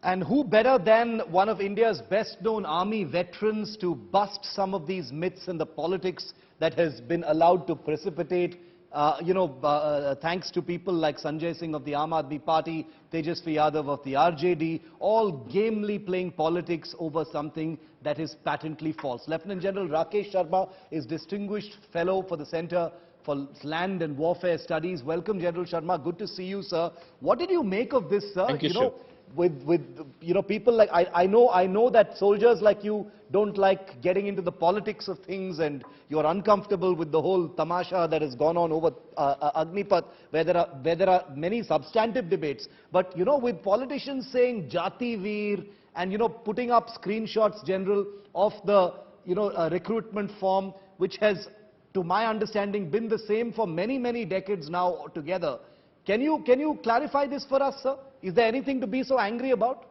And who better than one of India's best-known army veterans to bust some of these myths and the politics that has been allowed to precipitate, thanks to people like Sanjay Singh of the Aam Aadmi Party, Tejasvi Yadav of the RJD, all gamely playing politics over something that is patently false. Lieutenant General Rakesh Sharma is Distinguished Fellow for the Centre for Land and Warfare Studies. Welcome, General Sharma. Good to see you, sir. What did you make of this, sir? Thank you, sir. With people like I know that soldiers like you don't like getting into the politics of things, and you're uncomfortable with the whole tamasha that has gone on over Agnipath, where there are many substantive debates. But with politicians saying Jaativeer and putting up screenshots, General, of the recruitment form, which has, to my understanding, been the same for many decades now together. Can you clarify this for us, sir? Is there anything to be so angry about?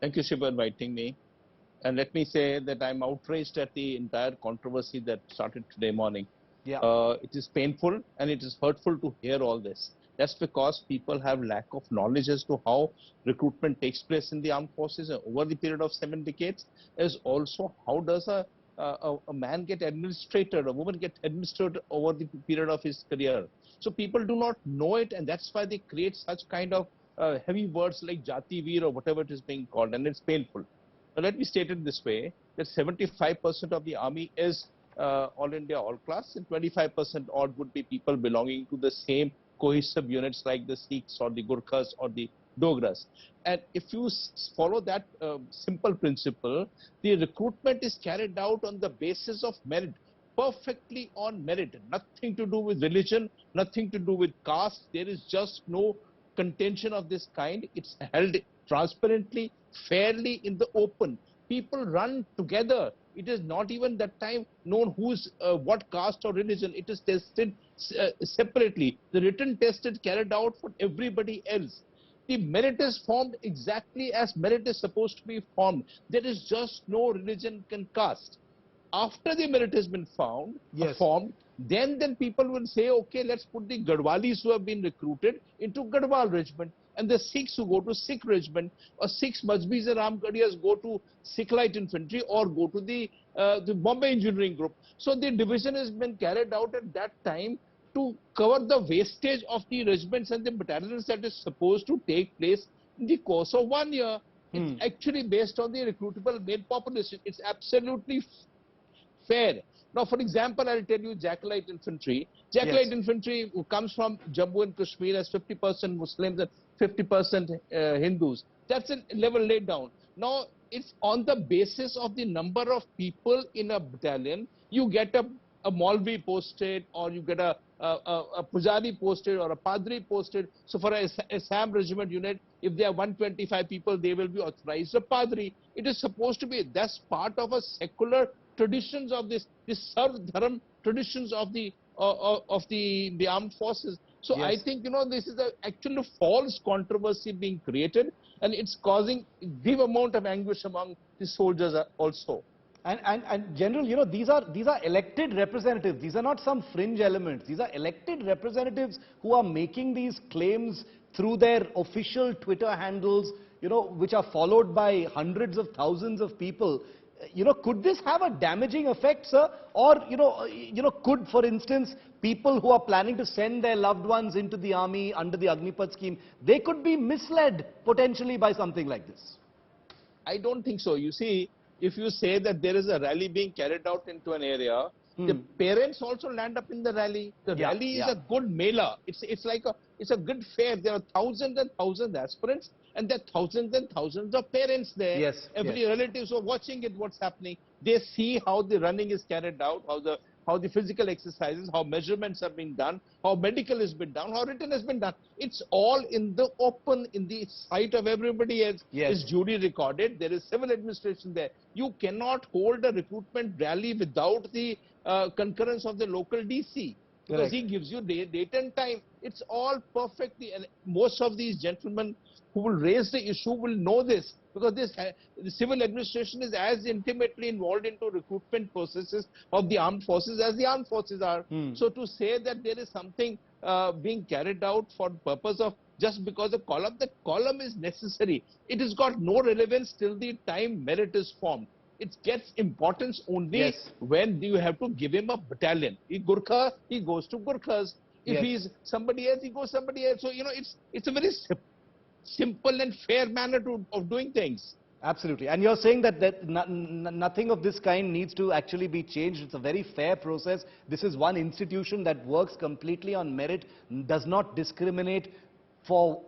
Thank you, Shiv, for inviting me. And let me say that I'm outraged at the entire controversy that started today morning. Yeah. It is painful and it is hurtful to hear all this. That's because people have lack of knowledge as to how recruitment takes place in the armed forces over the period of 7 decades, as also how does a man get administrated, a woman get administered over the period of his career. So people do not know it, and that's why they create such kind of heavy words like Jaativeer or whatever it is being called, and it's painful. Now let me state it this way, that 75% of the army is all India all class, and 25% odd would be people belonging to the same cohesive units like the Sikhs or the Gurkhas or the Dogras. And if you follow that simple principle, the recruitment is carried out on the basis of merit, perfectly on merit, nothing to do with religion, nothing to do with caste. There is just no contention of this kind. It's held transparently, fairly in the open. People run together. It is not even that time known who's what caste or religion. It is tested separately. The written test is carried out for everybody else. The merit is formed exactly as merit is supposed to be formed. There is just no religion and caste. After the merit has been formed, then people will say, okay, let's put the Gadwalis who have been recruited into Gadwal regiment, and the Sikhs who go to Sikh regiment, or Sikhs, Majbis and Ramgarhias go to Sikh light infantry or go to the Bombay engineering group. So the division has been carried out at that time to cover the wastage of the regiments and the battalions that is supposed to take place in the course of 1 year. It's actually based on the recruitable male population. It's absolutely fair. Now, for example, I'll tell you Jackalite infantry. Jackalite infantry comes from Jammu and Kashmir as 50% Muslims and 50% Hindus. That's a level laid down. Now, it's on the basis of the number of people in a battalion. You get a Maulvi posted, or you get a Pujari posted, or a Padri posted. So for a Assam regiment unit, if there are 125 people, they will be authorized a Padri. It is supposed to be, that's part of a secular traditions of this Sarv Dharam traditions of the armed forces. So I think this is actually a false controversy being created, and it's causing deep amount of anguish among the soldiers also. And General, these are elected representatives. These are not some fringe elements. These are elected representatives who are making these claims through their official Twitter handles, which are followed by hundreds of thousands of people. Could this have a damaging effect, sir? Or, could, for instance, people who are planning to send their loved ones into the army under the Agnipath scheme, they could be misled potentially by something like this? I don't think so. You see, if you say that there is a rally being carried out into an area, the parents also land up in the rally. The rally is a good mela. It's like it's a good fair. There are thousands and thousands of aspirants, and there are thousands and thousands of parents there. Every relatives are watching it, what's happening. They see how the running is carried out, how the physical exercises, how measurements have been done, how medical has been done, how written has been done. It's all in the open, in the sight of everybody else. It's duly recorded. There is civil administration there. You cannot hold a recruitment rally without the concurrence of the local DC, because he gives you date and time. It's all perfectly, and most of these gentlemen who will raise the issue will know this, because the civil administration is as intimately involved into recruitment processes of the armed forces as the armed forces are. So to say that there is something being carried out for the purpose of just because the column is necessary. It has got no relevance till the time merit is formed. It gets importance only Yes. when you have to give him a battalion. He Gurkha, he goes to Gurkhas. If Yes. he's somebody else, he goes somebody else. So, it's a very simple and fair manner of doing things. Absolutely. And you're saying that nothing of this kind needs to actually be changed. It's a very fair process. This is one institution that works completely on merit, does not discriminate for,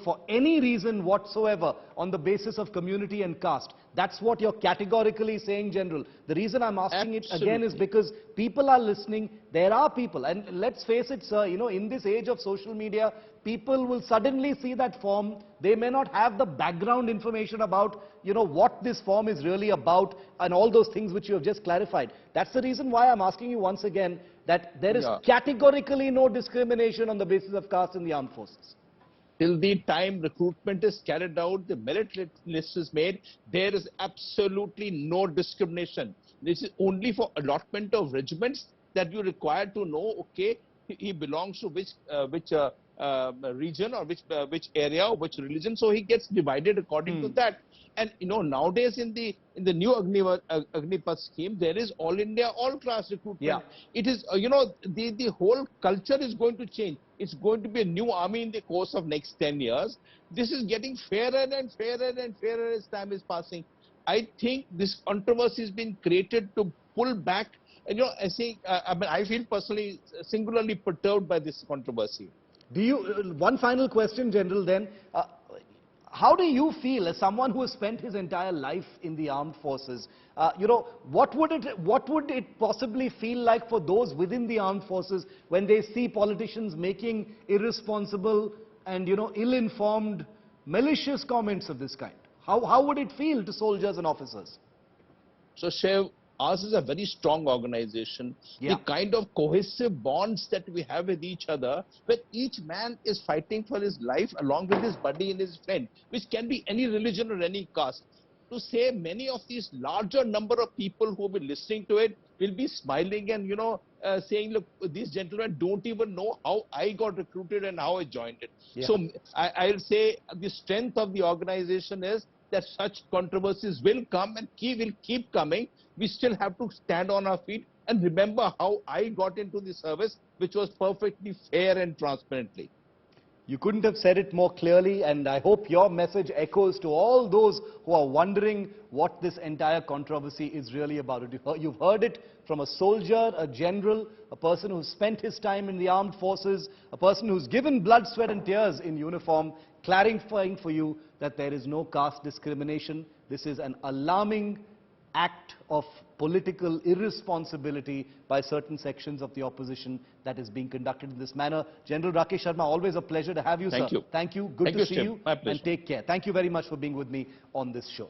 for any reason whatsoever on the basis of community and caste. That's what you're categorically saying, General. The reason I'm asking it again is because people are listening. There are people, and let's face it, sir, in this age of social media, people will suddenly see that form. They may not have the background information about, what this form is really about and all those things which you have just clarified. That's the reason why I'm asking you once again that there is categorically no discrimination on the basis of caste in the armed forces. Till the time recruitment is carried out, the merit list is made, there is absolutely no discrimination. This is only for allotment of regiments that you require to know, okay, he belongs to which region or which area or which religion, so he gets divided according to that. And nowadays in the new Agnipath scheme, there is all India, all class recruitment. Yeah. It is the whole culture is going to change. It's going to be a new army in the course of next 10 years. This is getting fairer and fairer and fairer as time is passing. I think this controversy has been created to pull back. And I think I feel personally singularly perturbed by this controversy. Do you, one final question, General, then. How do you feel, as someone who has spent his entire life in the armed forces, what would it possibly feel like for those within the armed forces when they see politicians making irresponsible and, ill-informed, malicious comments of this kind? How would it feel to soldiers and officers? So, Shiv, ours is a very strong organization. The kind of cohesive bonds that we have with each other, where each man is fighting for his life along with his buddy and his friend, which can be any religion or any caste. To say many of these larger number of people who will be listening to it will be smiling and, saying, look, these gentlemen don't even know how I got recruited and how I joined it. So I'll say the strength of the organization is that such controversies will come and will keep coming. We still have to stand on our feet and remember how I got into the service, which was perfectly fair and transparently. You couldn't have said it more clearly, and I hope your message echoes to all those who are wondering what this entire controversy is really about. You've heard it from a soldier, a general, a person who's spent his time in the armed forces, a person who's given blood, sweat and tears in uniform, clarifying for you that there is no caste discrimination. This is an alarming act of political irresponsibility by certain sections of the opposition that is being conducted in this manner. General Rakesh Sharma, always a pleasure to have you, sir. Thank you. Thank you. Good to see you. My pleasure. And take care. Thank you very much for being with me on this show.